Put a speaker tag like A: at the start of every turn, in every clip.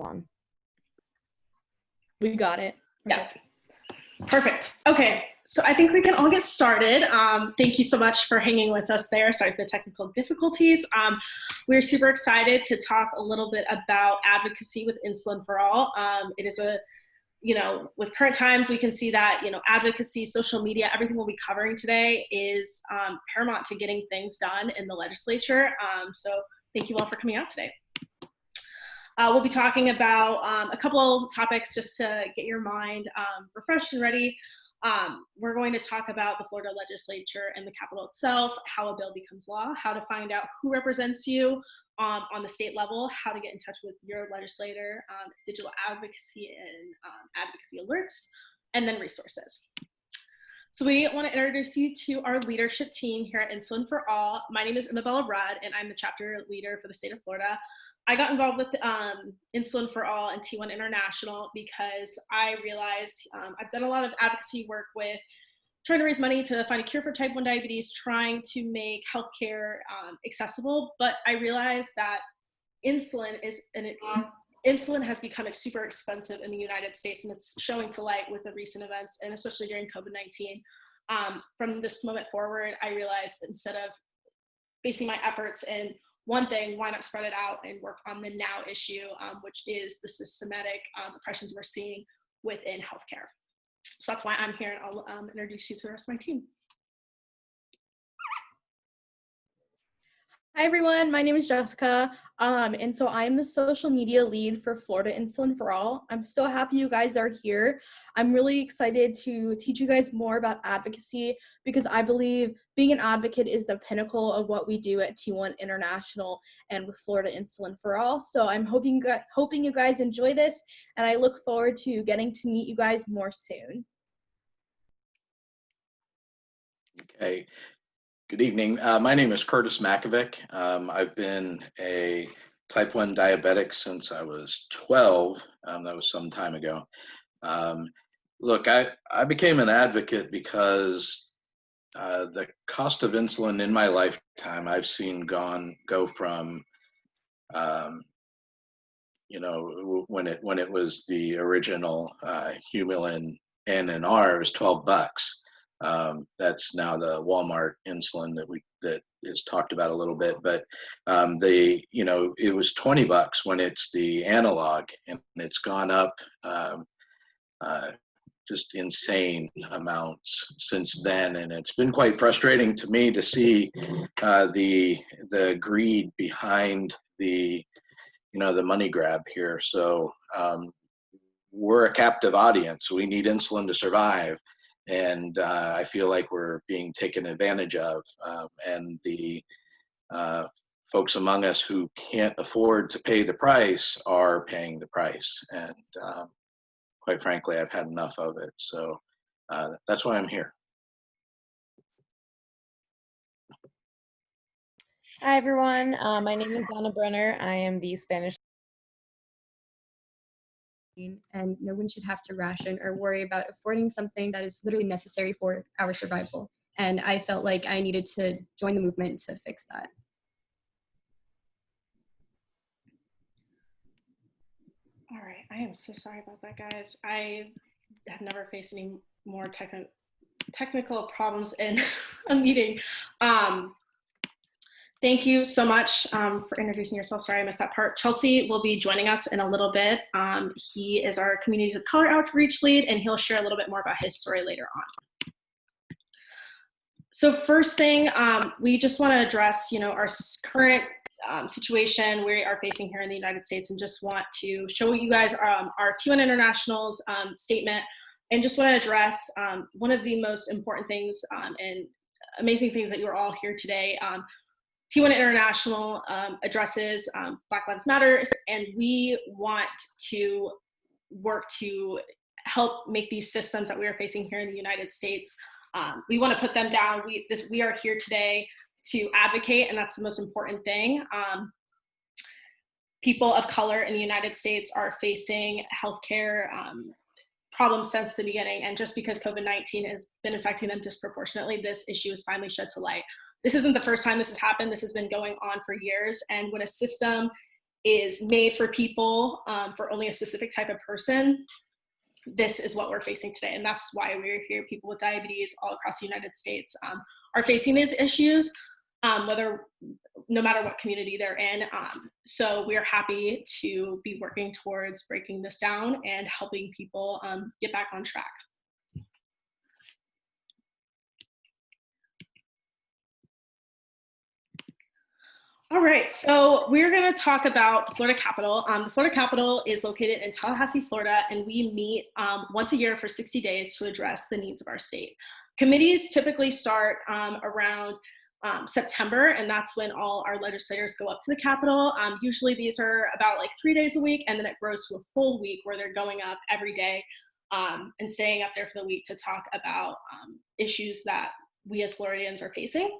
A: on.
B: We got it.
C: Yeah. Perfect. Okay, so I think we can all get started. Thank you so much for hanging with us there. Sorry for the technical difficulties. We're super excited to talk a little bit about advocacy with Insulin for All. It is a, with current times, we can see that, advocacy, social media, everything we'll be covering today is paramount to getting things done in the legislature. So thank you all for coming out today. We'll be talking about a couple topics just to get your mind refreshed and ready. We're going to talk about the Florida legislature and the Capitol itself, how a bill becomes law, how to find out who represents you on the state level, how to get in touch with your legislator, digital advocacy and advocacy alerts, and then resources. So we want to introduce you to our leadership team here at Insulin for All. My name is Isabella Rudd, and I'm the chapter leader for the state of Florida. I got involved with Insulin for All and T1 International because I realized I've done a lot of advocacy work with trying to raise money to find a cure for type 1 diabetes, trying to make healthcare accessible, but I realized that insulin has become super expensive in the United States, and it's showing to light with the recent events, and especially during COVID-19. From this moment forward, I realized instead of basing my efforts in one thing, why not spread it out and work on the now issue, which is the systematic oppressions we're seeing within healthcare. So that's why I'm here, and I'll introduce you to the rest of my team.
B: Hi everyone, my name is Jessica, and so I'm the social media lead for Florida Insulin for All. I'm so happy you guys are here. I'm really excited to teach you guys more about advocacy because I believe being an advocate is the pinnacle of what we do at T1 International and with Florida Insulin for All. So I'm hoping you guys enjoy this, and I look forward to getting to meet you guys more soon.
D: Okay. Good evening. My name is Curtis Makovic. I've been a type 1 diabetic since I was 12. That was some time ago. Look, I became an advocate because the cost of insulin in my lifetime I've seen go from, when it was the original Humulin N and R, it was $12. That's now the Walmart insulin that is talked about a little bit, but it was $20 when it's the analog, and it's gone up just insane amounts since then, and it's been quite frustrating to me to see the greed behind the money grab here. So we're a captive audience. We need insulin to survive. And I feel like we're being taken advantage of, and the folks among us who can't afford to pay the price are paying the price. And quite frankly, I've had enough of it. So that's why I'm here.
A: Hi everyone, my name is Donna Brenner. I am the Spanish.
E: And no one should have to ration or worry about affording something that is literally necessary for our survival. And I felt like I needed to join the movement to fix that.
C: All right, I am so sorry about that, guys. I have never faced any more technical problems in a meeting. Thank you so much for introducing yourself. Sorry, I missed that part. Chelsea will be joining us in a little bit. He is our Communities of Color Outreach Lead, and he'll share a little bit more about his story later on. So first thing, we just want to address, our current situation we are facing here in the United States, and just want to show you guys our T1 International's statement, and just want to address one of the most important things and amazing things that you're all here today. T1 International addresses Black Lives Matter, and we want to work to help make these systems that we are facing here in the United States. We want to put them down. We are here today to advocate, and that's the most important thing. People of color in the United States are facing healthcare problems since the beginning, and just because COVID-19 has been affecting them disproportionately, this issue is finally shed to light. This isn't the first time this has happened. This has been going on for years, and when a system is made for people, for only a specific type of person, this is what we're facing today. And that's why we're here. People with diabetes all across the United States are facing these issues, no matter what community they're in. So we're happy to be working towards breaking this down and helping people get back on track. All right, so we're going to talk about the Florida Capitol. The Florida Capitol is located in Tallahassee, Florida, and we meet once a year for 60 days to address the needs of our state. Committees typically start around September, and that's when all our legislators go up to the Capitol. Usually these are about like 3 days a week, and then it grows to a full week where they're going up every day and staying up there for the week to talk about issues that we as Floridians are facing.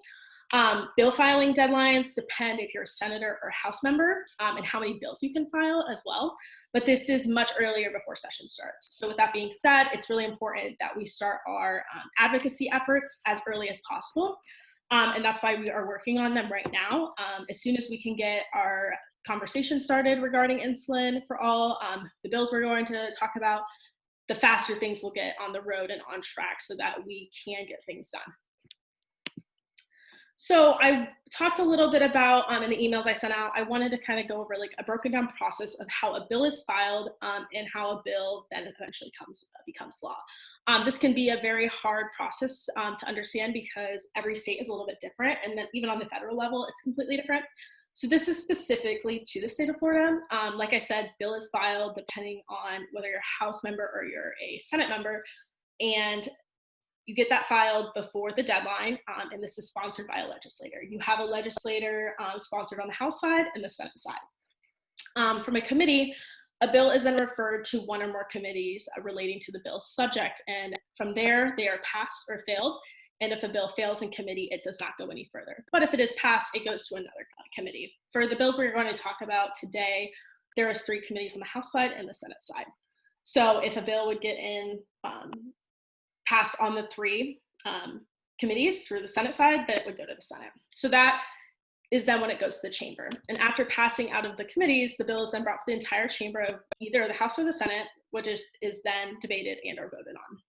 C: Bill filing deadlines depend if you're a senator or House member and how many bills you can file as well. But this is much earlier before session starts. So with that being said, it's really important that we start our advocacy efforts as early as possible. And that's why we are working on them right now. As soon as we can get our conversation started regarding insulin for all, the bills we're going to talk about, the faster things will get on the road and on track so that we can get things done. So I talked a little bit about in the emails I sent out, I wanted to kind of go over like a broken down process of how a bill is filed and how a bill then eventually becomes law. This can be a very hard process to understand because every state is a little bit different, and then even on the federal level, it's completely different. So this is specifically to the state of Florida. Like I said, bill is filed depending on whether you're a House member or you're a Senate member, and you get that filed before the deadline, and this is sponsored by a legislator. You have a legislator sponsored on the House side and the Senate side. From a committee, a bill is then referred to one or more committees relating to the bill's subject, and from there, they are passed or failed. And if a bill fails in committee, it does not go any further. But if it is passed, it goes to another committee. For the bills we're going to talk about today, there is 3 committees on the House side and the Senate side. So if a bill would get in passed on the 3 committees through the Senate side, that it would go to the Senate. So that is then when it goes to the chamber. And after passing out of the committees, the bill is then brought to the entire chamber of either the House or the Senate, which is then debated and or voted on.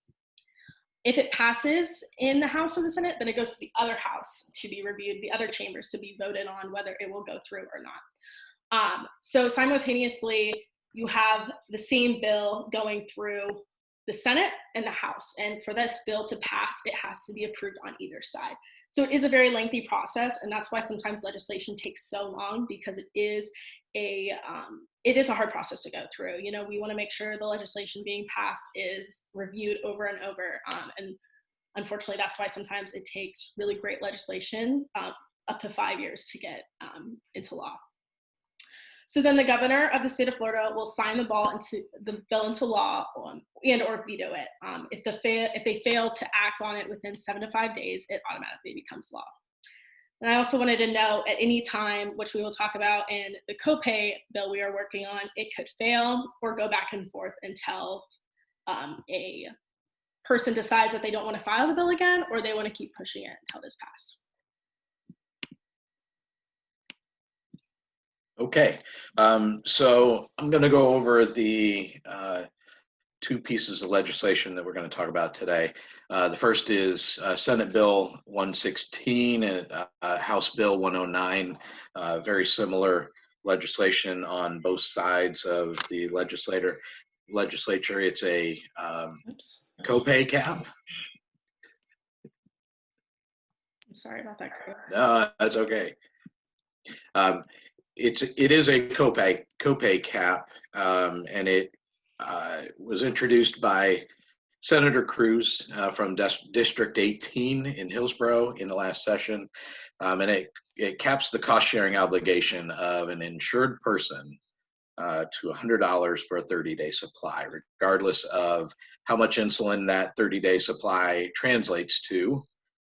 C: If it passes in the House or the Senate, then it goes to the other House to be reviewed, the other chambers to be voted on whether it will go through or not. So simultaneously, you have the same bill going through the Senate and the House. And for this bill to pass, it has to be approved on either side. So it is a very lengthy process, and that's why sometimes legislation takes so long, because it is a hard process to go through. You know, we want to make sure the legislation being passed is reviewed over and over. And unfortunately, that's why sometimes it takes really great legislation up to 5 years to get into law. So then the governor of the state of Florida will sign the bill into law and or veto it. If they fail to act on it within 7 to 5 days, it automatically becomes law. And I also wanted to note at any time, which we will talk about in the copay bill we are working on, it could fail or go back and forth until a person decides that they don't want to file the bill again, or they want to keep pushing it until this passed.
D: Okay, so I'm going to go over the 2 pieces of legislation that we're going to talk about today. The first is Senate Bill 116 and House Bill 109, very similar legislation on both sides of the legislature. It's a copay cap.
C: I'm sorry about that.
D: No, that's okay. It is a copay cap, and it was introduced by Senator Cruz from District 18 in Hillsborough in the last session, and it caps the cost sharing obligation of an insured person to $100 for a 30-day supply, regardless of how much insulin that 30-day supply translates to.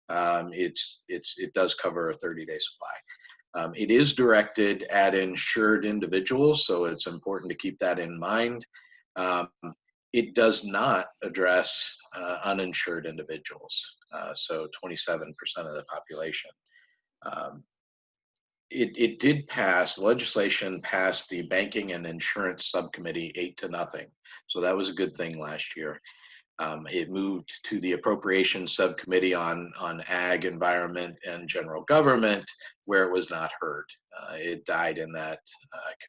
D: It does cover a 30-day supply. It is directed at insured individuals, so it's important to keep that in mind. It does not address uninsured individuals, so 27% of the population. it did pass. The legislation passed the Banking and Insurance Subcommittee 8-0. So that was a good thing last year. It moved to the Appropriations Subcommittee on Ag, Environment, and General Government, where it was not heard. It died in that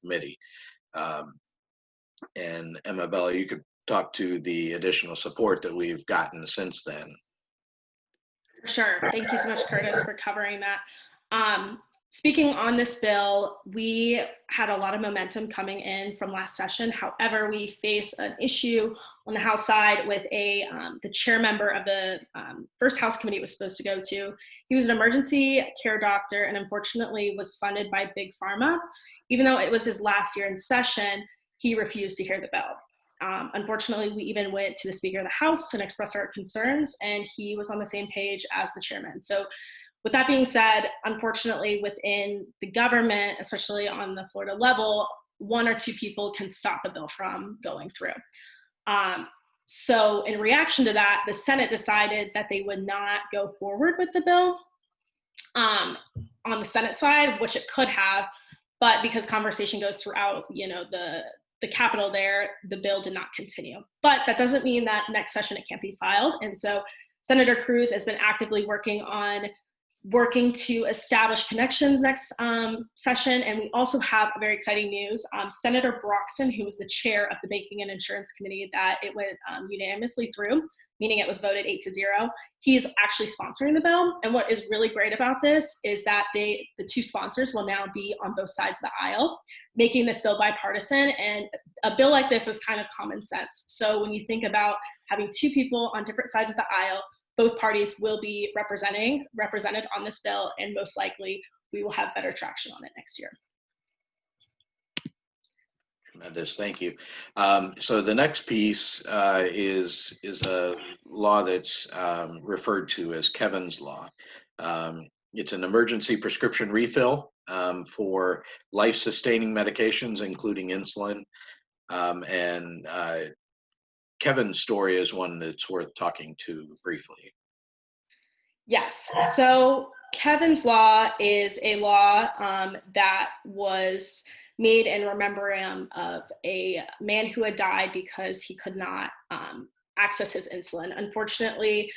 D: committee. And Emma Bella, you could talk to the additional support that we've gotten since then.
C: For sure. Thank you so much, Curtis, for covering that. Speaking on this bill, we had a lot of momentum coming in from last session. However, we face an issue on the House side with the chair member of the first House committee it was supposed to go to. He was an emergency care doctor and unfortunately was funded by Big Pharma. Even though it was his last year in session, he refused to hear the bill. Unfortunately, we even went to the Speaker of the House and expressed our concerns, and he was on the same page as the chairman. So with that being said, unfortunately, within the government, especially on the Florida level, one or two people can stop a bill from going through. So in reaction to that, the Senate decided that they would not go forward with the bill on the Senate side, which it could have, but because conversation goes throughout, the Capitol there, the bill did not continue. But that doesn't mean that next session it can't be filed. And so Senator Cruz has been actively working to establish connections next session. And we also have very exciting news. Senator Broxson, who was the chair of the Banking and Insurance Committee, that it went unanimously through, meaning it was voted 8-0. He's actually sponsoring the bill. And what is really great about this is that the two sponsors will now be on both sides of the aisle, making this bill bipartisan. And a bill like this is kind of common sense. So when you think about having two people on different sides of the aisle, both parties will be represented on this bill, and most likely we will have better traction on it next year.
D: Tremendous, thank you. So the next piece is a law that's referred to as Kevin's Law. It's an emergency prescription refill for life-sustaining medications, including insulin. Kevin's story is one that's worth talking to briefly.
C: Yes, so Kevin's Law is a law that was made in remembrance of a man who had died because he could not access his insulin. Unfortunately,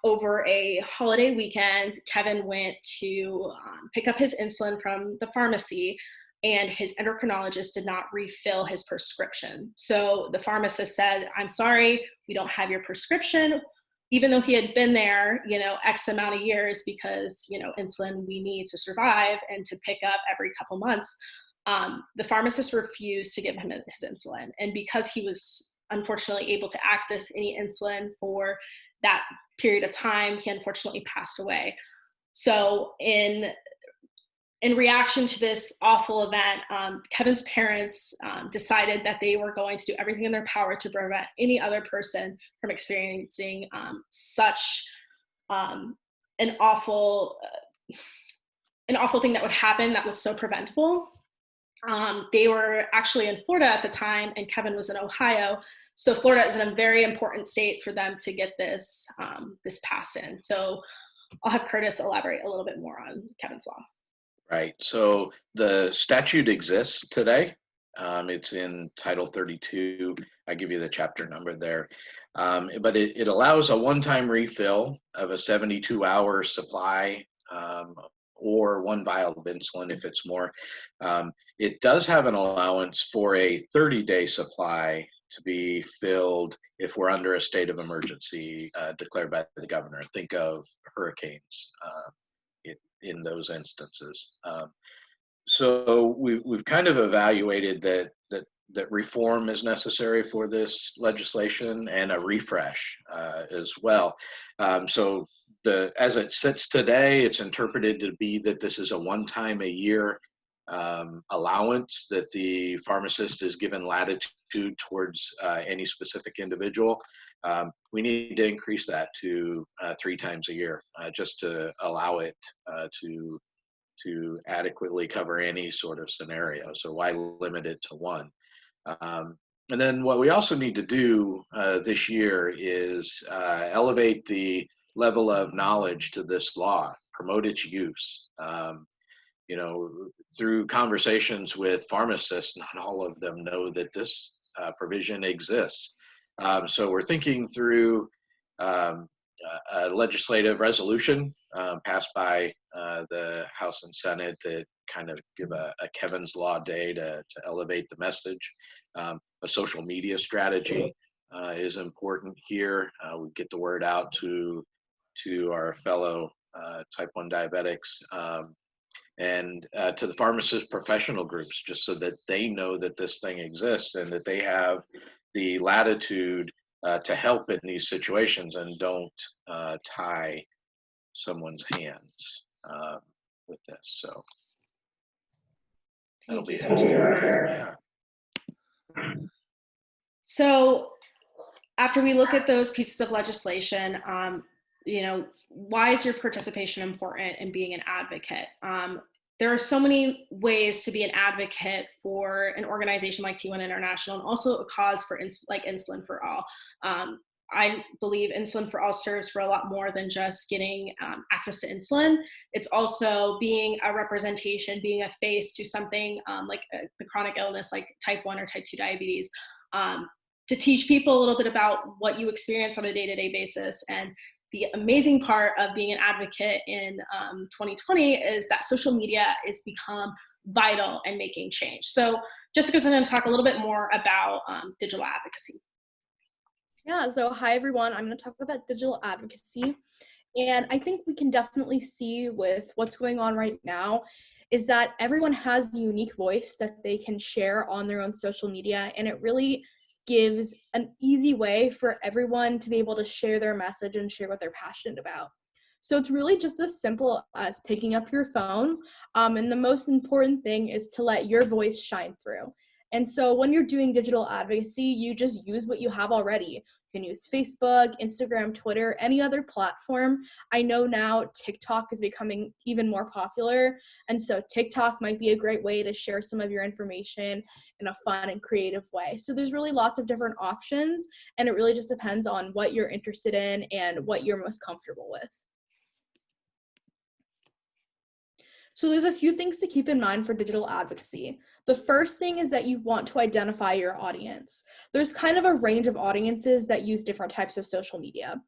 C: over a holiday weekend, Kevin went to pick up his insulin from the pharmacy, and his endocrinologist did not refill his prescription. So the pharmacist said, "I'm sorry, we don't have your prescription," even though he had been there, X amount of years, because, insulin we need to survive and to pick up every couple months. The pharmacist refused to give him his insulin. And because he was unfortunately able to access any insulin for that period of time, he unfortunately passed away. So in reaction to this awful event, Kevin's parents decided that they were going to do everything in their power to prevent any other person from experiencing such an awful thing that would happen that was so preventable. They were actually in Florida at the time, and Kevin was in Ohio. So Florida is a very important state for them to get this passed in. So I'll have Curtis elaborate a little bit more on Kevin's Law.
D: Right. So the statute exists today. It's in Title 32. I give you the chapter number there. But it allows a one-time refill of a 72-hour supply or one vial of insulin if it's more. It does have an allowance for a 30-day supply to be filled if we're under a state of emergency declared by the governor. Think of hurricanes in those instances. So we've kind of evaluated that reform is necessary for this legislation and a refresh as well. So as it sits today, it's interpreted to be that this is a one-time a year allowance that the pharmacist is given latitude towards any specific individual. We need to increase that to 3 times a year just to allow it to adequately cover any sort of scenario. So why limit it to one? And then what we also need to do this year is elevate the level of knowledge to this law, promote its use. through conversations with pharmacists, not all of them know that this provision exists. So we're thinking through a legislative resolution passed by the House and Senate that kind of give a Kevin's Law day to elevate the message. A social media strategy is important here. We get the word out to our fellow type 1 diabetics, and to the pharmacist professional groups, just so that they know that this thing exists and that they have the latitude to help in these situations and don't tie someone's hands with this. So that'll be it. Yeah.
C: So after we look at those pieces of legislation, why is your participation important in being an advocate? There are so many ways to be an advocate for an organization like T1 International, and also a cause for like Insulin for All. I believe Insulin for All serves for a lot more than just getting access to insulin. It's also being a representation, being a face to something like the chronic illness like type 1 or type 2 diabetes, to teach people a little bit about what you experience on a day-to-day basis. And the amazing part of being an advocate in 2020 is that social media has become vital in making change. So Jessica's going to talk a little bit more about digital advocacy.
B: Yeah, so hi everyone, I'm going to talk about digital advocacy. And I think we can definitely see with what's going on right now is that everyone has a unique voice that they can share on their own social media, and it really gives an easy way for everyone to be able to share their message and share what they're passionate about. So it's really just as simple as picking up your phone, and the most important thing is to let your voice shine through. And so when you're doing digital advocacy, you just use what you have already. You can use Facebook, Instagram, Twitter, any other platform. I know now TikTok is becoming even more popular, and so TikTok might be a great way to share some of your information in a fun and creative way. So there's really lots of different options, and it really just depends on what you're interested in and what you're most comfortable with. So there's a few things to keep in mind for digital advocacy. The first thing is that you want to identify your audience. There's kind of a range of audiences that use different types of social media.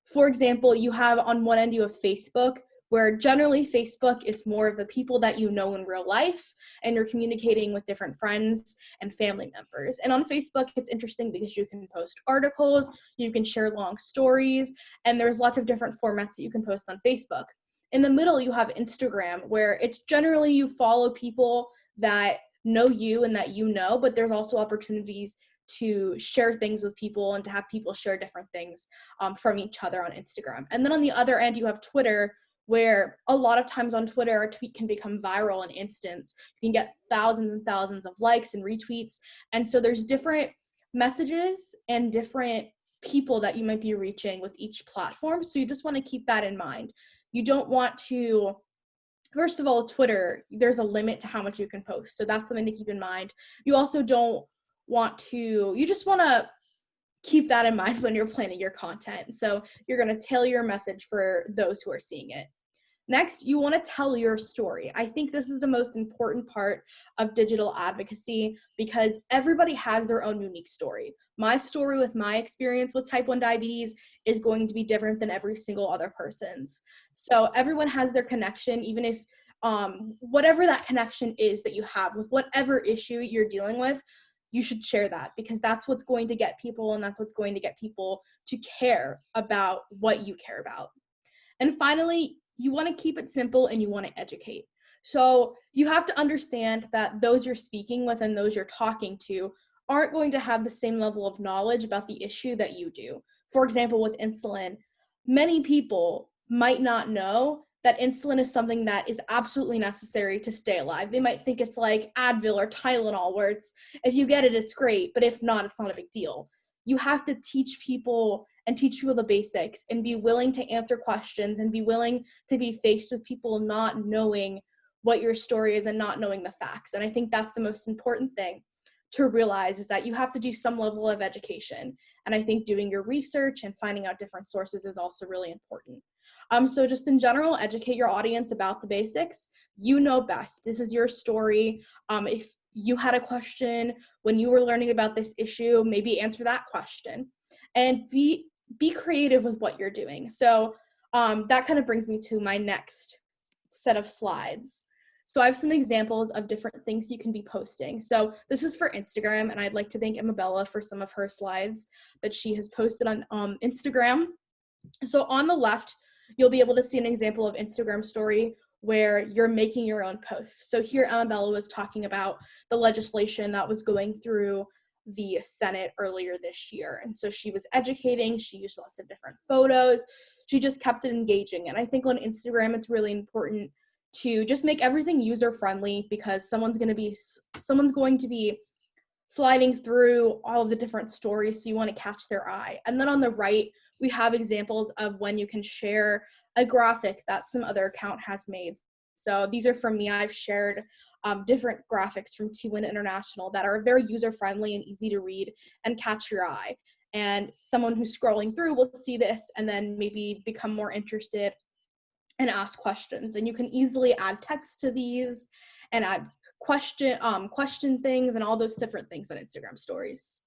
B: For example, you have on one end, you have Facebook, where generally Facebook is more of the people that you know in real life, and you're communicating with different friends and family members. And on Facebook, it's interesting because you can post articles, you can share long stories, and there's lots of different formats that you can post on Facebook. In the middle, you have Instagram, where it's generally you follow people that know you and that you know, but there's also opportunities to share things with people and to have people share different things from each other on Instagram. And then on the other end, you have Twitter, where a lot of times on Twitter, a tweet can become viral in instants. You can get thousands and thousands of likes and retweets. And so there's different messages and different people that you might be reaching with each platform. So you just want to keep that in mind. You don't want to, first of all, Twitter, there's a limit to how much you can post. So that's something to keep in mind. You also don't want to, you just want to keep that in mind when you're planning your content. So you're going to tailor your message for those who are seeing it. Next, you want to tell your story. I think this is the most important part of digital advocacy because everybody has their own unique story. My story with my experience with type 1 diabetes is going to be different than every single other person's. So everyone has their connection, even if whatever that connection is that you have with whatever issue you're dealing with, you should share that because that's what's going to get people, and that's what's going to get people to care about what you care about. And finally, you want to keep it simple and you want to educate. So you have to understand that those you're speaking with and those you're talking to aren't going to have the same level of knowledge about the issue that you do. For example, with insulin, many people might not know that insulin is something that is absolutely necessary to stay alive. They might think it's like Advil or Tylenol, where it's, if you get it, it's great, but if not, it's not a big deal. You have to teach people the basics and be willing to answer questions and be willing to be faced with people not knowing what your story is and not knowing the facts. And I think that's the most important thing to realize, is that you have to do some level of education. And I think doing your research and finding out different sources is also really important. So just in general, educate your audience about the basics. You know best. This is your story. If you had a question when you were learning about this issue, maybe answer that question, and be creative with what you're doing. So that kind of brings me to my next set of slides. So I have some examples of different things you can be posting. So this is for Instagram, and I'd like to thank Amabella for some of her slides that she has posted on Instagram. So on the left, you'll be able to see an example of Instagram story where you're making your own posts. So here Amabella was talking about the legislation that was going through the Senate earlier this year. And so she was educating, she used lots of different photos, she just kept it engaging. And I think on Instagram, it's really important to just make everything user friendly, because someone's going to be sliding through all of the different stories, so you want to catch their eye. And then on the right, we have examples of when you can share a graphic that some other account has made. So these are from me. I've shared different graphics from T1 International that are very user-friendly and easy to read and catch your eye. And someone who's scrolling through will see this and then maybe become more interested and ask questions. And you can easily add text to these and add question things and all those different things on Instagram stories.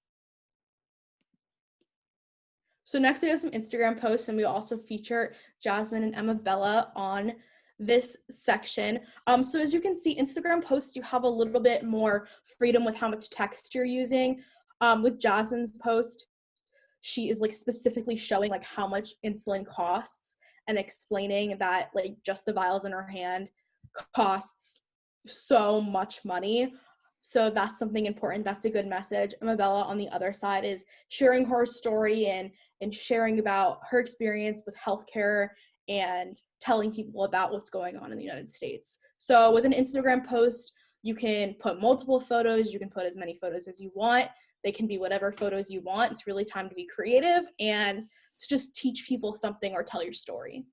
B: So next we have some Instagram posts, and we also feature Jasmine and Amabella on this section. So as you can see, Instagram posts, you have a little bit more freedom with how much text you're using. With Jasmine's post, she is like specifically showing like how much insulin costs and explaining that like just the vials in her hand costs so much money. So that's something important. That's a good message. Amabella on the other side is sharing her story and sharing about her experience with healthcare and telling people about what's going on in the United States. So with an Instagram post, you can put multiple photos. You can put as many photos as you want. They can be whatever photos you want. It's really time to be creative and to just teach people something or tell your story.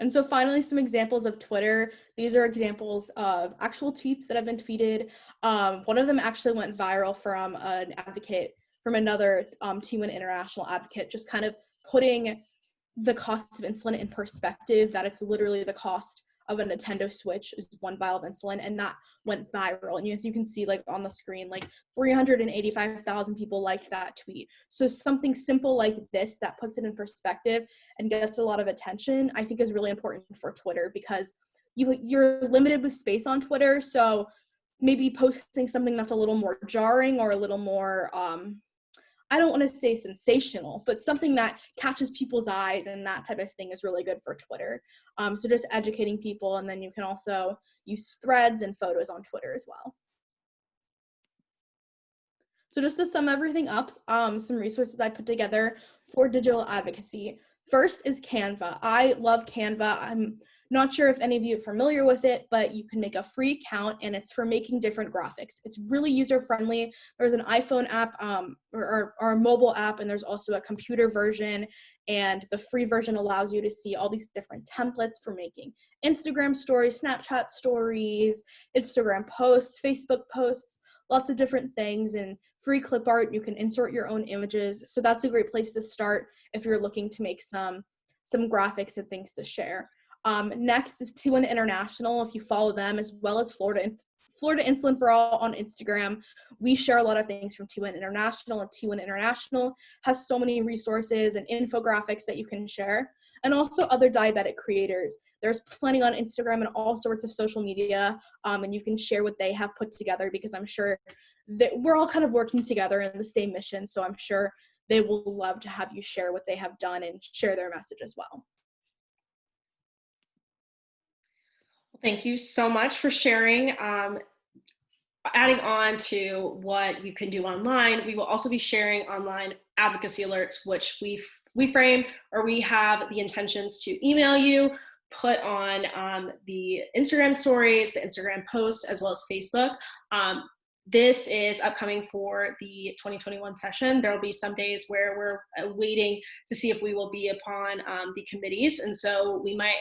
B: And so finally, some examples of Twitter. These are examples of actual tweets that have been tweeted. One of them actually went viral from an advocate, from another T1 International advocate, just kind of putting the cost of insulin in perspective, that it's literally the cost of a Nintendo Switch is 1 vial of insulin, and that went viral. And as you can see, like on the screen, like 385,000 people liked that tweet. So something simple like this that puts it in perspective and gets a lot of attention, I think is really important for Twitter, because you're limited with space on Twitter. So maybe posting something that's a little more jarring or a little more, I don't want to say sensational, but something that catches people's eyes and that type of thing is really good for Twitter. So just educating people, and then you can also use threads and photos on Twitter as well. So just to sum everything up, some resources I put together for digital advocacy. First is Canva. I love Canva. I'm not sure if any of you are familiar with it, but you can make a free account, and it's for making different graphics. It's really user-friendly. There's an iPhone app or a mobile app, and there's also a computer version, and the free version allows you to see all these different templates for making Instagram stories, Snapchat stories, Instagram posts, Facebook posts, lots of different things, and free clip art. You can insert your own images. So that's a great place to start if you're looking to make some graphics and things to share. Next is T1 International. If you follow them, as well as Florida Insulin for All on Instagram, we share a lot of things from T1 International, and T1 International has so many resources and infographics that you can share, and also other diabetic creators. There's plenty on Instagram and all sorts of social media, and you can share what they have put together, because I'm sure that we're all kind of working together in the same mission, so I'm sure they will love to have you share what they have done and share their message as well.
C: Thank you so much for sharing. Adding on to what you can do online, we will also be sharing online advocacy alerts, which we frame, or we have the intentions to email you, put on the Instagram stories, the Instagram posts, as well as Facebook. This is upcoming for the 2021 session. There will be some days where we're waiting to see if we will be upon the committees. And so we might,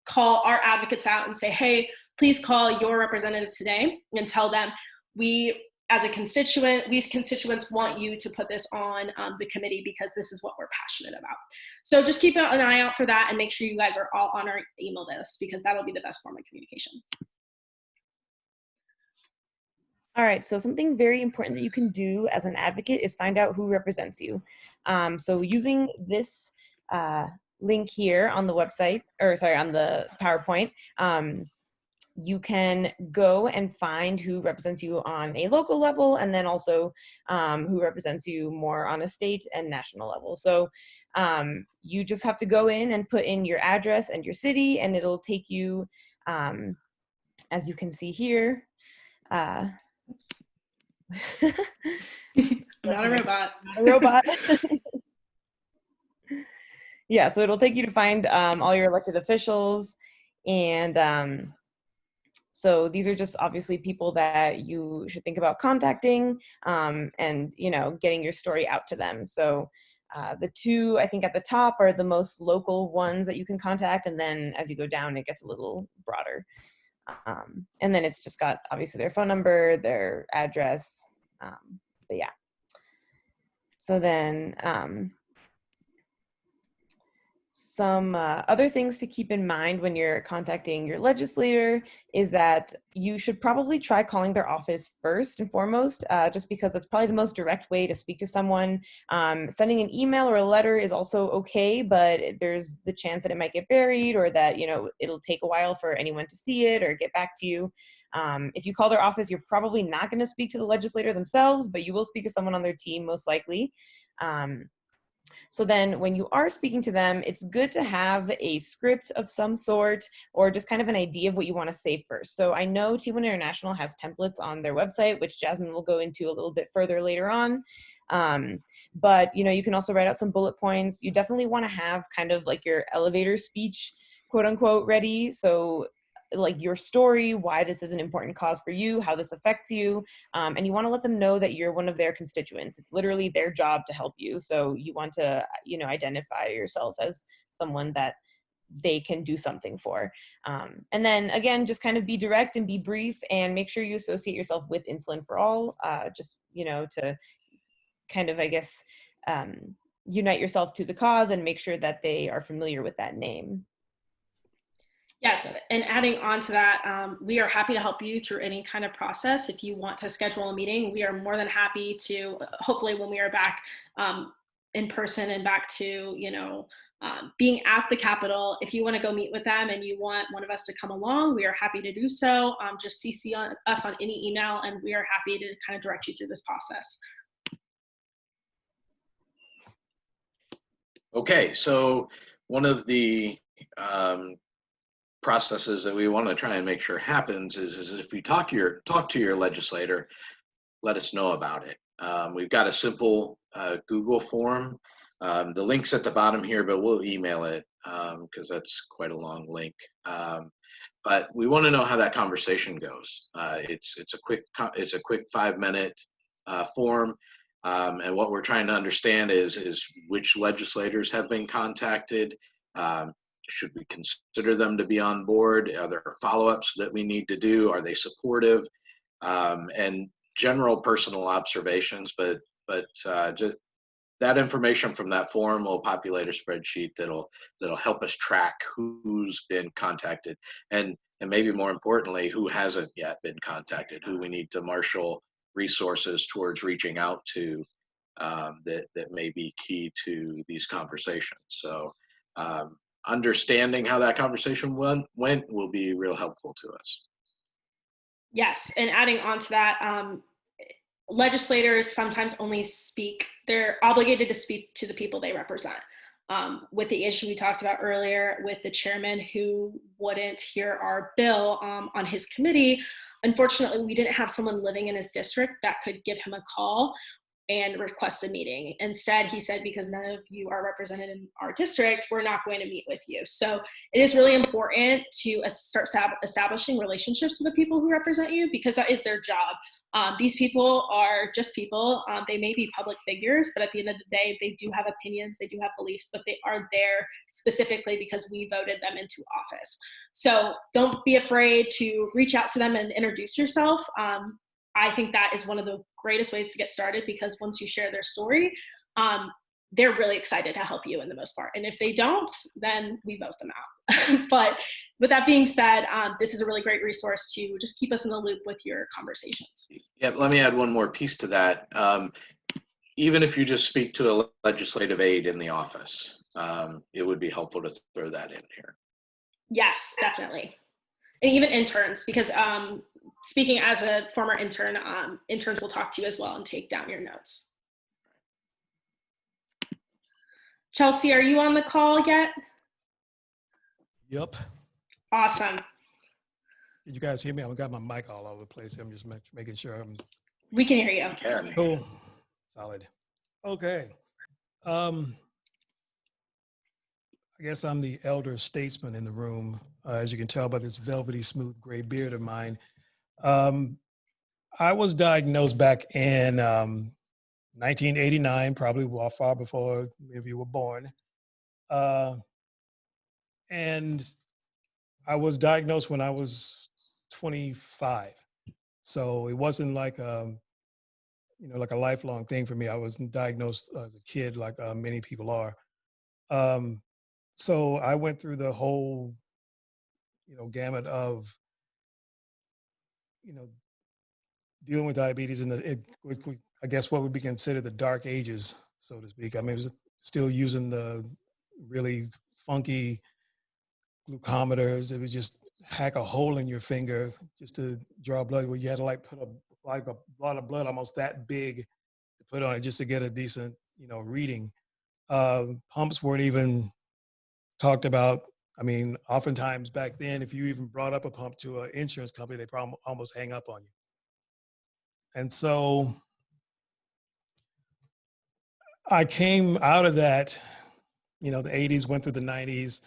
C: call our advocates out and say, hey, please call your representative today and tell them we as a constituent, we constituents want you to put this on the committee because this is what we're passionate about. So just keep an eye out for that and make sure you guys are all on our email list because that'll be the best form of communication.
A: All right, so something very important that you can do as an advocate is find out who represents you. So using this link here on the website, or sorry, on the PowerPoint, you can go and find who represents you on a local level, and then also who represents you more on a state and national level. So you just have to go in and put in your address and your city, and it'll take you, as you can see here.
C: I'm not a robot.
A: Not a robot. Yeah, so it'll take you to find all your elected officials, and so these are just obviously people that you should think about contacting, and getting your story out to them. So the two I think at the top are the most local ones that you can contact, and then as you go down it gets a little broader. And then it's just got obviously their phone number, their address, but yeah. So then some other things to keep in mind when you're contacting your legislator is that you should probably try calling their office first and foremost, just because that's probably the most direct way to speak to someone. Sending an email or a letter is also okay, but there's the chance that it might get buried, or that it'll take a while for anyone to see it or get back to you. If you call their office, you're probably not going to speak to the legislator themselves, but you will speak to someone on their team most likely. So then when you are speaking to them, it's good to have a script of some sort, or just kind of an idea of what you want to say first. So I know T1 International has templates on their website, which Jasmine will go into a little bit further later on. But you can also write out some bullet points. You definitely want to have kind of like your elevator speech, quote unquote, ready. So like your story, why this is an important cause for you, how this affects you, and you want to let them know that you're one of their constituents. It's literally their job to help you. So you want to, identify yourself as someone that they can do something for. And then again, just kind of be direct and be brief, and make sure you associate yourself with Insulin for All, just, to kind of, I guess, unite yourself to the cause and make sure that they are familiar with that name.
C: Yes, and adding on to that, we are happy to help you through any kind of process. If you want to schedule a meeting, we are more than happy to, hopefully when we are back in person and back to, being at the Capitol, if you want to go meet with them and you want one of us to come along, we are happy to do so. Just CC us on any email, and we are happy to kind of direct you through this process.
D: Okay, so one of the processes that we want to try and make sure happens is if you talk to your legislator, let us know about it. We've got a simple Google form. The link's at the bottom here, but we'll email it because that's quite a long link. But we want to know how that conversation goes. It's a quick 5-minute form, and what we're trying to understand is which legislators have been contacted. Should we consider them to be on board? Are there follow-ups that we need to do? Are they supportive? And general personal observations, but just that information from that form will populate a spreadsheet that'll help us track who's been contacted, and maybe more importantly, who hasn't yet been contacted, who we need to marshal resources towards reaching out to, that may be key to these conversations. So understanding how that conversation went will be real helpful to us.
C: Yes, and adding on to that, legislators sometimes only speak, they're obligated to speak to the people they represent. With the issue we talked about earlier with the chairman who wouldn't hear our bill on his committee, unfortunately, we didn't have someone living in his district that could give him a call and request a meeting. Instead, he said, because none of you are represented in our district, we're not going to meet with you. So it is really important to start establishing relationships with the people who represent you, because that is their job. These people are just people. They may be public figures, but at the end of the day, they do have opinions, they do have beliefs, but they are there specifically because we voted them into office. So don't be afraid to reach out to them and introduce yourself. I think that is one of the greatest ways to get started, because once you share their story, they're really excited to help you in the most part. And if they don't, then we vote them out. But with that being said, this is a really great resource to just keep us in the loop with your conversations.
D: Yeah, let me add one more piece to that. Even if you just speak to a legislative aide in the office, it would be helpful to throw that in here.
C: Yes, definitely. And even interns, because speaking as a former intern, interns will talk to you as well and take down your notes. Chelsea, are you on the call yet?
F: Yep.
C: Awesome.
F: Did you guys hear me? I've got my mic all over the place. I'm just making sure
C: We can hear you.
F: cool. Solid. Okay. I guess I'm the elder statesman in the room, as you can tell by this velvety smooth gray beard of mine. I was diagnosed back in 1989, probably far before any of you were born. And I was diagnosed when I was 25. So it wasn't like, like a lifelong thing for me. I was diagnosed as a kid, like many people are. So I went through the whole, gamut of, dealing with diabetes in I guess what would be considered the dark ages, so to speak. I mean, it was still using the really funky glucometers. It would just hack a hole in your finger just to draw blood, where you had to put a lot of blood almost that big to put on it just to get a decent, reading. Pumps weren't even talked about. I mean, oftentimes back then, if you even brought up a pump to an insurance company, they probably almost hang up on you. And so I came out of that, the 80s, went through the 90s,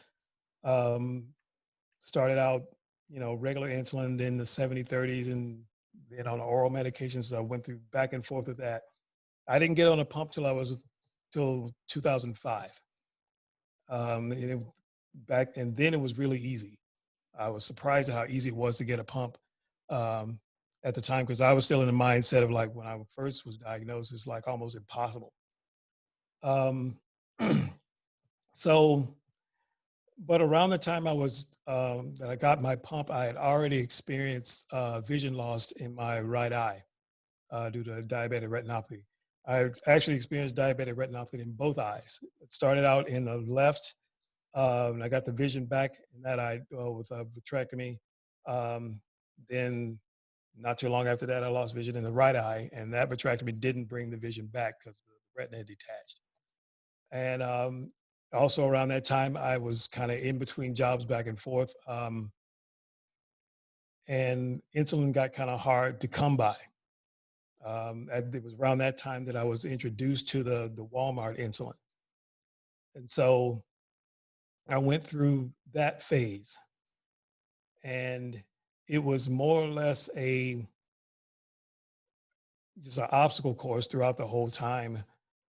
F: started out, regular insulin, then the 70/30s, and then on oral medications. So I went through back and forth with that. I didn't get on a pump till 2005. And then it was really easy. I was surprised at how easy it was to get a pump at the time, because I was still in the mindset of when I first was diagnosed, it's almost impossible. But around the time that I got my pump, I had already experienced vision loss in my right eye due to diabetic retinopathy. I actually experienced diabetic retinopathy in both eyes. It started out in the left, and I got the vision back in that eye with a vitrectomy. Then not too long after that, I lost vision in the right eye, and that vitrectomy didn't bring the vision back because the retina had detached. And also around that time, I was kind of in between jobs back and forth, and insulin got kind of hard to come by. It was around that time that I was introduced to the Walmart insulin. And so I went through that phase, and it was more or less just an obstacle course throughout the whole time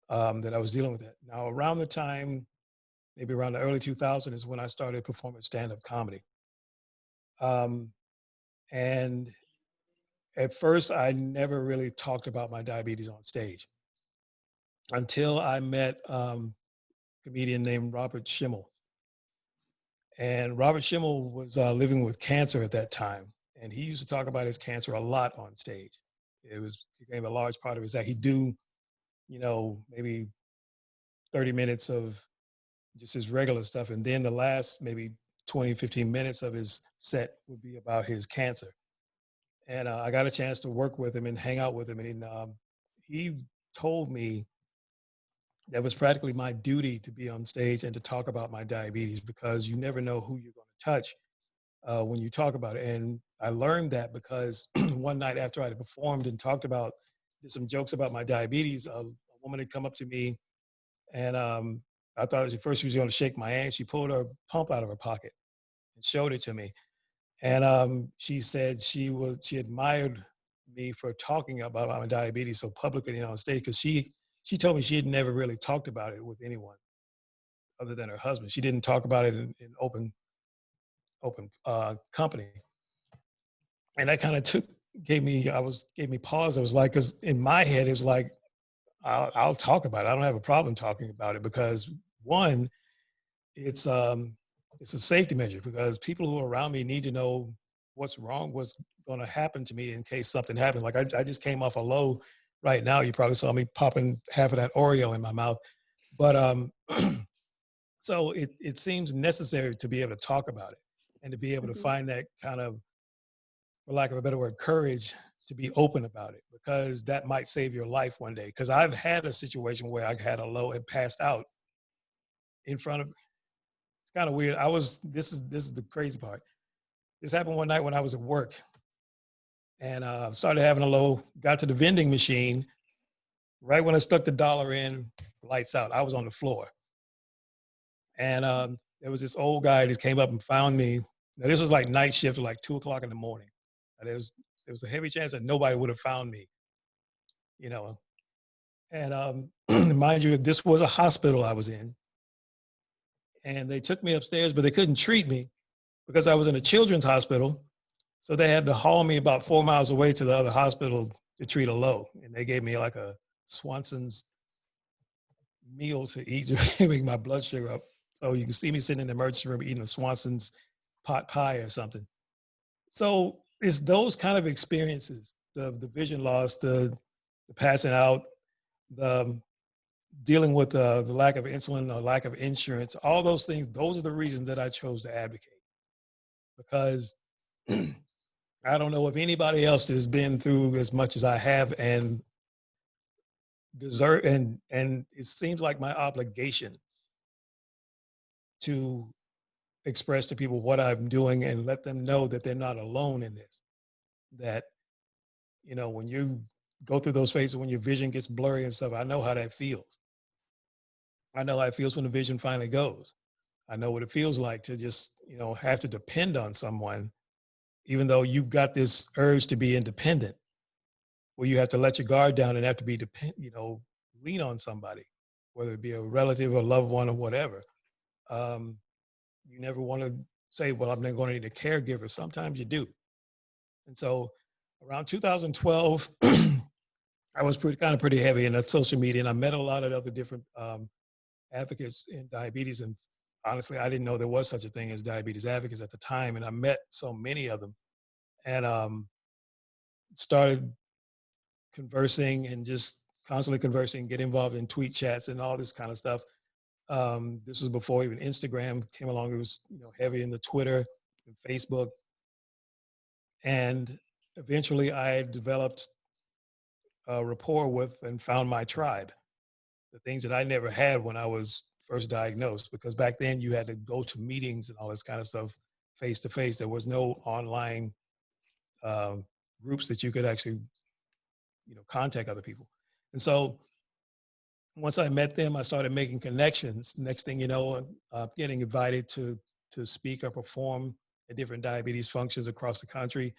F: that I was dealing with it. Now, around the time, maybe around the early 2000s, is when I started performing stand-up comedy. And at first, I never really talked about my diabetes on stage until I met a comedian named Robert Schimmel. And Robert Schimmel was living with cancer at that time. And he used to talk about his cancer a lot on stage. It became a large part of his act. He'd do, maybe 30 minutes of just his regular stuff. And then the last maybe 20, 15 minutes of his set would be about his cancer. And I got a chance to work with him and hang out with him. And he told me that was practically my duty to be on stage and to talk about my diabetes, because you never know who you're going to touch when you talk about it. And I learned that because one night after I had performed and did some jokes about my diabetes, a woman had come up to me, and I thought at first she was going to shake my hand. She pulled her pump out of her pocket and showed it to me. And she said she admired me for talking about my diabetes so publicly on stage, because she told me she had never really talked about it with anyone other than her husband. She didn't talk about it in open company. And that kind of took gave me pause. It was like, because in my head, it was like, I'll talk about it. I don't have a problem talking about it because one, it's a safety measure because people who are around me need to know what's wrong, what's going to happen to me in case something happens. Like I just came off a low right now. You probably saw me popping half of that Oreo in my mouth. But so it seems necessary to be able to talk about it and to be able to find that kind of, for lack of a better word, courage to be open about it because that might save your life one day. Because I've had a situation where I had a low and passed out in front of, it's kind of weird. This is the crazy part. This happened one night when I was at work and started having a low, got to the vending machine. Right when I stuck the dollar in, lights out. I was on the floor. And there was this old guy that came up and found me. Now, this was like night shift, like 2:00 in the morning. There was a heavy chance that nobody would have found me, you know. And mind you, this was a hospital I was in. And they took me upstairs, but they couldn't treat me because I was in a children's hospital. So they had to haul me about 4 miles away to the other hospital to treat a low. And they gave me like a Swanson's meal to eat to make my blood sugar up. So you can see me sitting in the emergency room eating a Swanson's pot pie or something. So it's those kind of experiences, the vision loss, the passing out, the dealing with the lack of insulin or lack of insurance, all those things, those are the reasons that I chose to advocate. Because I don't know if anybody else has been through as much as I have and deserve, and it seems like my obligation to express to people what I'm doing and let them know that they're not alone in this. That, you know, when you go through those phases, when your vision gets blurry and stuff, I know how that feels. I know how it feels when the vision finally goes. I know what it feels like to just, you know, have to depend on someone, even though you've got this urge to be independent, where you have to let your guard down and have to be, lean on somebody, whether it be a relative or loved one or whatever. You never want to say, well, I'm not going to need a caregiver. Sometimes you do. And so around 2012, I was pretty heavy in that social media, and I met a lot of other different advocates in diabetes. And honestly, I didn't know there was such a thing as diabetes advocates at the time. And I met so many of them and started conversing and just constantly conversing, get involved in tweet chats and all this kind of stuff. This was before even Instagram came along. It was, heavy in the Twitter and Facebook. And eventually I developed a rapport with and found my tribe, the things that I never had when I was first diagnosed, because back then you had to go to meetings and all this kind of stuff face to face. There was no online groups that you could actually, contact other people. And so once I met them, I started making connections. Next thing you know, getting invited to speak or perform at different diabetes functions across the country,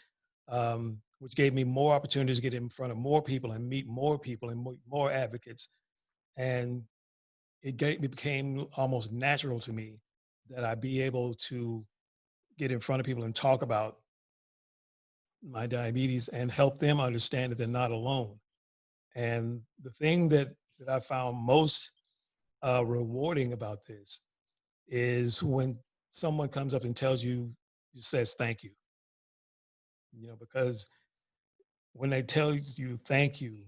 F: which gave me more opportunities to get in front of more people and meet more people and more advocates. And it became almost natural to me that I'd be able to get in front of people and talk about my diabetes and help them understand that they're not alone. And the thing that I found most rewarding about this is when someone comes up and tells you, says thank you, because when they tell you thank you,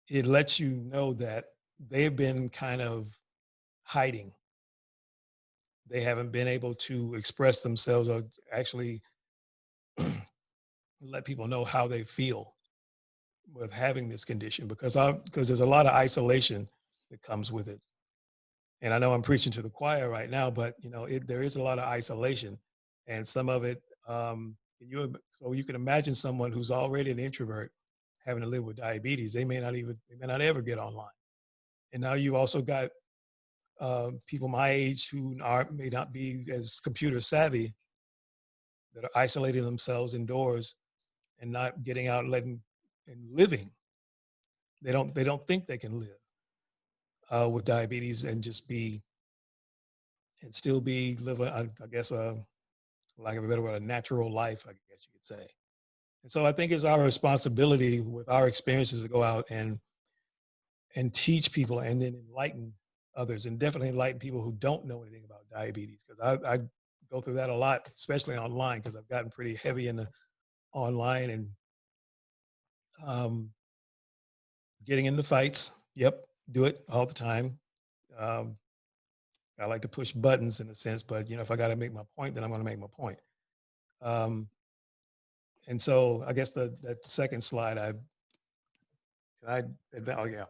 F: it lets you know that they've been kind of hiding. They haven't been able to express themselves or actually let people know how they feel with having this condition, because there's a lot of isolation that comes with it. And I know I'm preaching to the choir right now, but there is a lot of isolation, and some of it. So you can imagine someone who's already an introvert having to live with diabetes. They may not ever get online. And now you've also got people my age who may not be as computer savvy, that are isolating themselves indoors and not getting out and living. They don't think they can live with diabetes and still be living, I guess, lack of a better word, a natural life, I guess you could say. And so I think it's our responsibility with our experiences to go out and teach people and then enlighten others, and definitely enlighten people who don't know anything about diabetes. Because I go through that a lot, especially online, because I've gotten pretty heavy in the online and getting in the fights. Yep, do it all the time. Um, I like to push buttons in a sense, but if I got to make my point, then I'm going to make my point. Um, and so I guess that second slide, oh yeah,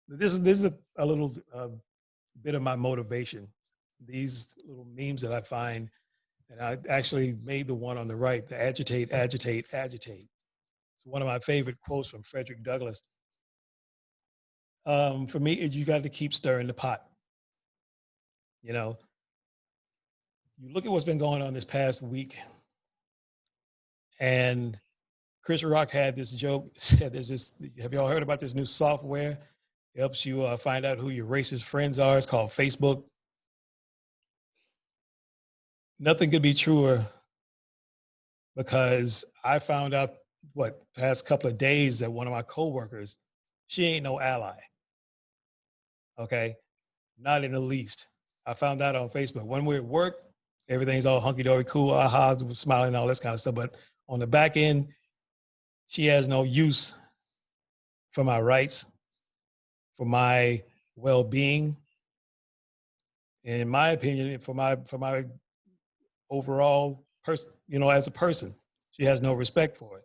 F: this is a little bit of my motivation. These little memes that I find, and I actually made the one on the right, the agitate, agitate, agitate. It's one of my favorite quotes from Frederick Douglass. For me, you got to keep stirring the pot. You look at what's been going on this past week, and Chris Rock had this joke, said there's this, have y'all heard about this new software? It helps you find out who your racist friends are. It's called Facebook. Nothing could be truer, because I found out past couple of days that one of my coworkers, she ain't no ally. Okay. Not in the least. I found out on Facebook. When we're at work, everything's all hunky-dory, cool, aha, smiling, all this kind of stuff. But on the back end, she has no use for my rights, for my well-being, and in my opinion, for my overall person, as a person. She has no respect for it.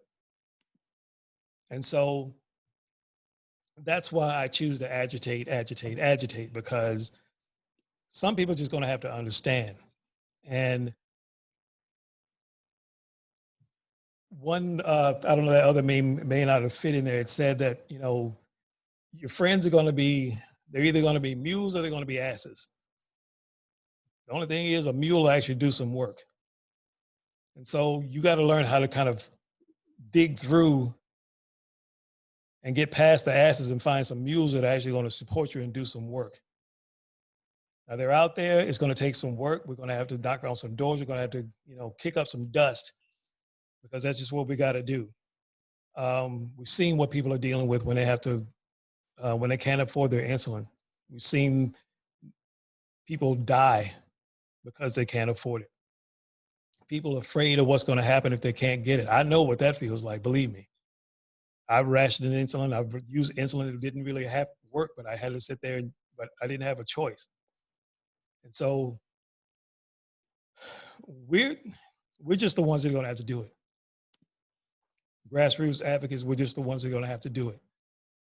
F: And so that's why I choose to agitate, agitate, agitate, because some people are just going to have to understand. And one, I don't know, that other meme may not have fit in there. It said that, your friends are going to be, they're either going to be mules or they're going to be asses. The only thing is, a mule will actually do some work. And so you got to learn how to kind of dig through and get past the asses and find some mules that are actually going to support you and do some work. Now they're out there. It's going to take some work. We're going to have to knock on some doors. We're going to have to, kick up some dust, because that's just what we got to do. We've seen what people are dealing with when they have to, when they can't afford their insulin. We've seen people die because they can't afford it. People are afraid of what's going to happen if they can't get it. I know what that feels like, believe me. I've rationed insulin. I've used insulin that didn't really have to work, but I had to sit there, but I didn't have a choice. And so we're just the ones that are going to have to do it. Grassroots advocates, we're just the ones that are going to have to do it.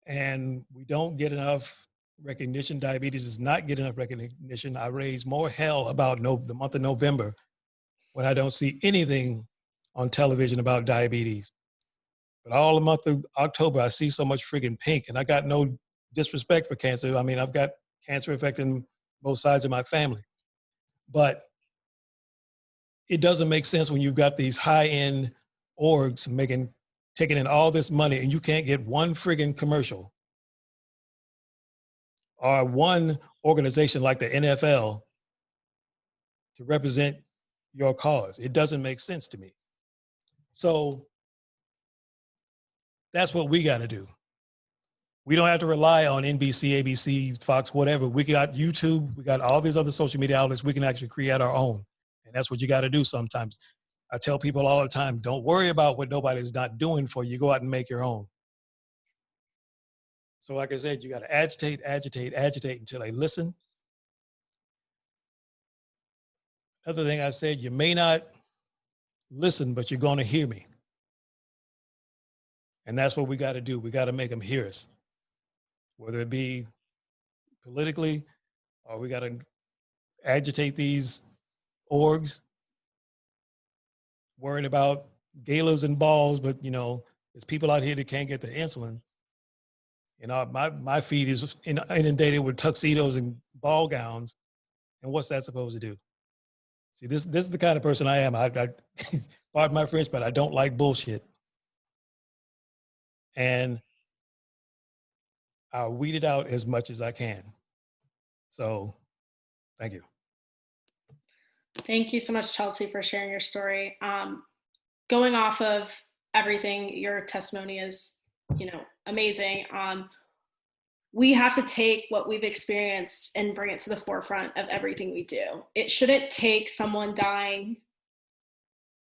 F: And we don't get enough recognition. Diabetes does not get enough recognition. I raise more hell about the month of November when I don't see anything on television about diabetes. But all the month of October, I see so much friggin' pink, and I got no disrespect for cancer. I mean, I've got cancer affecting both sides of my family. But it doesn't make sense when you've got these high-end orgs taking in all this money, and you can't get one friggin' commercial or one organization like the NFL to represent your cause. It doesn't make sense to me. So that's what we got to do. We don't have to rely on NBC, ABC, Fox, whatever. We got YouTube. We got all these other social media outlets. We can actually create our own. And that's what you got to do sometimes. I tell people all the time, don't worry about what nobody's not doing for you. Go out and make your own. So like I said, you got to agitate, agitate, agitate until they listen. Another thing I said, you may not listen, but you're going to hear me. And that's what we got to do. We got to make them hear us, whether it be politically, or we got to agitate these orgs, worried about galas and balls, but there's people out here that can't get the insulin. My feed is inundated with tuxedos and ball gowns, and what's that supposed to do? See, this is the kind of person I am. I pardon my French, but I don't like bullshit. And I'll weed it out as much as I can. So, thank you.
C: Thank you so much, Chelsea, for sharing your story. Going off of everything. Your testimony is, amazing. We have to take what we've experienced and bring it to the forefront of everything we do. It shouldn't take someone dying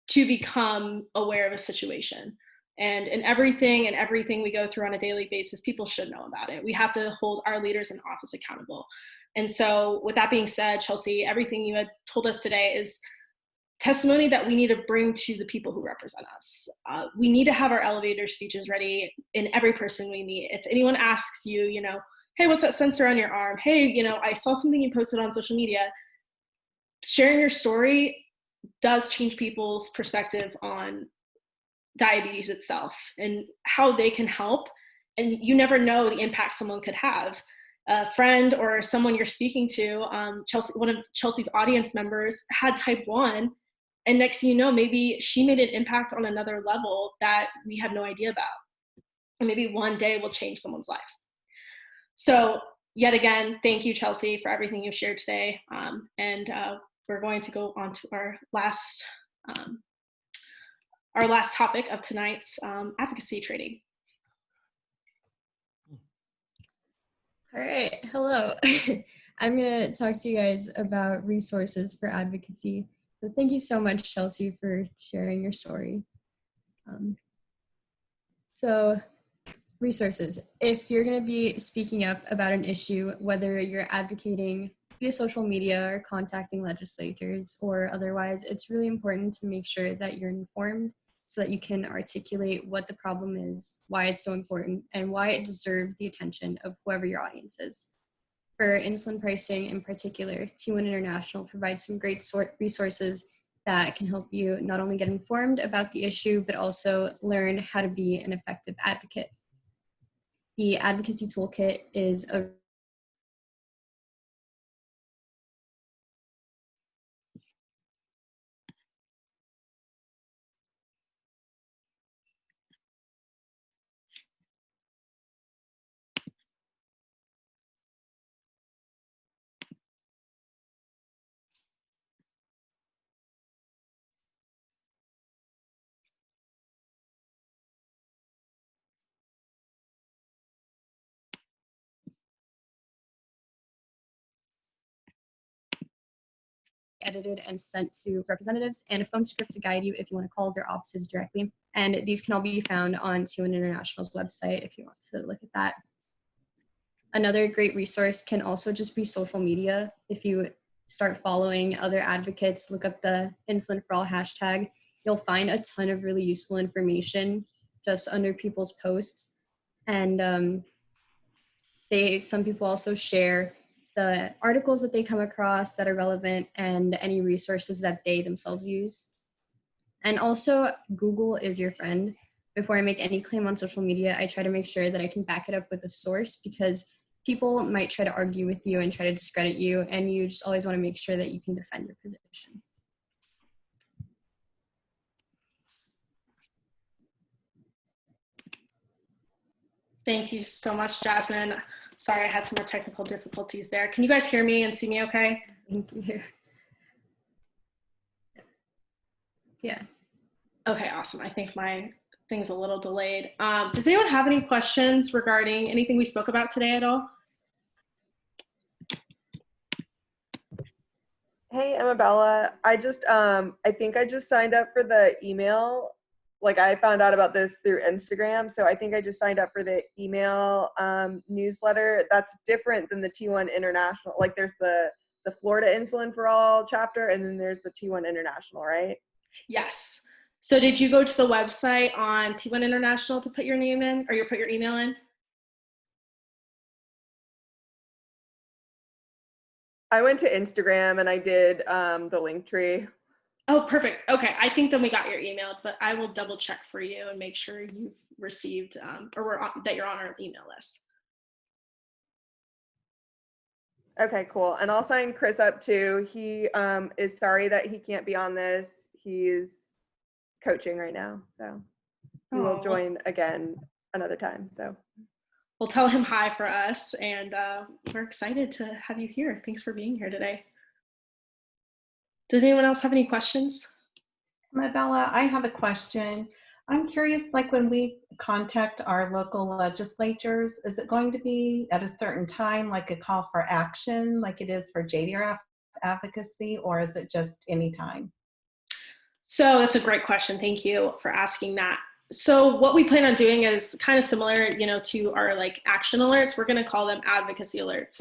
C: to become aware of a situation. And in everything we go through on a daily basis, people should know about it. We have to hold our leaders in office accountable. And so with that being said, Chelsea, everything you had told us today is testimony that we need to bring to the people who represent us. We need to have our elevator speeches ready in every person we meet. If anyone asks you, hey, what's that sensor on your arm? Hey, I saw something you posted on social media. Sharing your story does change people's perspective on diabetes itself and how they can help. And you never know the impact someone could have. A friend or someone you're speaking to, Chelsea, one of Chelsea's audience members had type 1, and next thing you know, maybe she made an impact on another level that we have no idea about. And maybe one day will change someone's life. So yet again, thank you, Chelsea, for everything you've shared today. And we're going to go on to our last topic of tonight's advocacy training.
E: All right, hello. I'm gonna talk to you guys about resources for advocacy. So thank you so much, Chelsea, for sharing your story. So resources. If you're gonna be speaking up about an issue, whether you're advocating via social media or contacting legislators or otherwise, it's really important to make sure that you're informed so that you can articulate what the problem is, why it's so important, and why it deserves the attention of whoever your audience is. For insulin pricing in particular, T1 International provides some great resources that can help you not only get informed about the issue, but also learn how to be an effective advocate. The Advocacy Toolkit is a edited and sent to representatives, and a phone script to guide you if you want to call their offices directly. And these can all be found on T1 International's website if you want to look at that. Another great resource can also just be social media. If you start following other advocates, look up the Insulin for All hashtag, you'll find a ton of really useful information just under people's posts. And some people also share the articles that they come across that are relevant and any resources that they themselves use. And also, Google is your friend. Before I make any claim on social media, I try to make sure that I can back it up with a source, because people might try to argue with you and try to discredit you, and you just always want to make sure that you can defend your position.
C: Thank you so much, Jasmine. Sorry, I had some more technical difficulties there. Can you guys hear me and see me okay?
E: Thank you. Yeah.
C: Okay, awesome. I think my thing's a little delayed. Does anyone have any questions regarding anything we spoke about today at all?
G: Hey, Amabella. I think I just signed up for the email. Like, I found out about this through Instagram, so I think I just signed up for the email newsletter. That's different than the T1 International. Like, there's the Florida Insulin for All chapter, and then there's the T1 International, right?
C: Yes. So did you go to the website on T1 International to put your name in, or you put your email in?
G: I went to Instagram and I did the link tree.
C: Oh, perfect. Okay, I think then we got your email, but I will double check for you and make sure you've received that you're on our email list.
G: Okay, cool. And I'll sign Chris up too. He is sorry that he can't be on this. He's coaching right now, so he will join again another time. So
C: we'll tell him hi for us, and we're excited to have you here. Thanks for being here today. Does anyone else have any questions?
H: Bella, I have a question. I'm curious, like when we contact our local legislatures, is it going to be at a certain time, like a call for action, like it is for JDR advocacy, or is it just any time?
C: So that's a great question. Thank you for asking that. So what we plan on doing is kind of similar, to our like action alerts. We're going to call them advocacy alerts.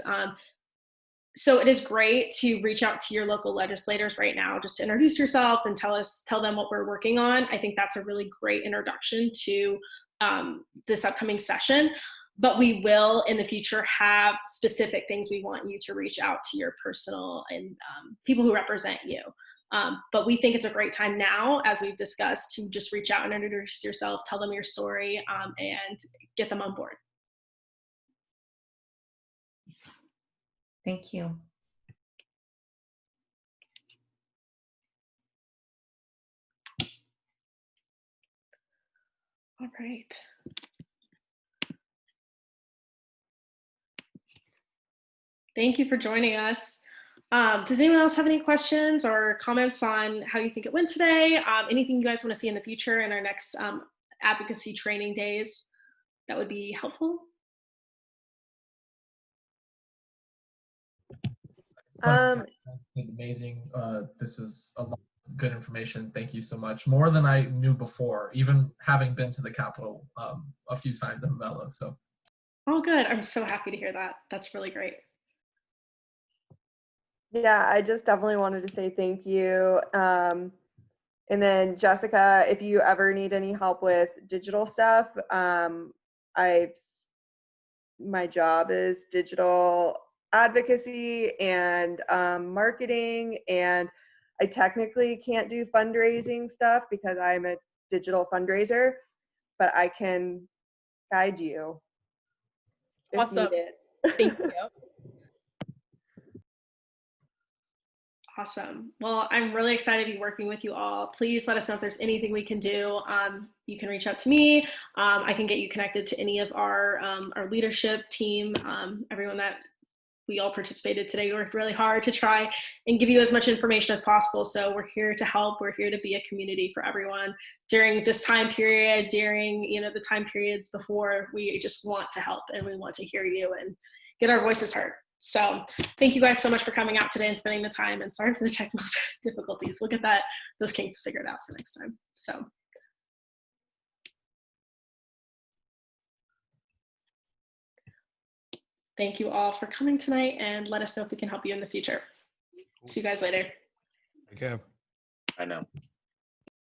C: So it is great to reach out to your local legislators right now, just to introduce yourself and tell them what we're working on. I think that's a really great introduction to this upcoming session. But we will in the future have specific things we want you to reach out to your personal and people who represent you. But we think it's a great time now, as we've discussed, to just reach out and introduce yourself, tell them your story, and get them on board.
H: Thank you.
C: All right. Thank you for joining us. Does anyone else have any questions or comments on how you think it went today? Anything you guys want to see in the future in our next advocacy training days that would be helpful?
I: That's amazing. This is a lot of good information. Thank you so much. More than I knew before, even having been to the Capitol a few times in Velo. So.
C: Oh, good. I'm so happy to hear that. That's really great.
G: Yeah, I just definitely wanted to say thank you. And then Jessica, if you ever need any help with digital stuff, my job is digital advocacy and marketing, and I technically can't do fundraising stuff because I'm a digital fundraiser, but I can guide you if
B: Awesome.
G: needed.
B: Thank you.
C: Awesome. Well, I'm really excited to be working with you all. Please let us know if there's anything we can do. You can reach out to me. I can get you connected to any of our leadership team, everyone that we all participated today. We worked really hard to try and give you as much information as possible. So we're here to help. We're here to be a community for everyone during this time period, during the time periods before. We just want to help and we want to hear you and get our voices heard. So thank you guys so much for coming out today and spending the time, and sorry for the technical difficulties. We'll get those kinks figured out for next time. So. Thank you all for coming tonight, and let us know if we can help you in the future. See you guys later.
F: Okay.
D: I know.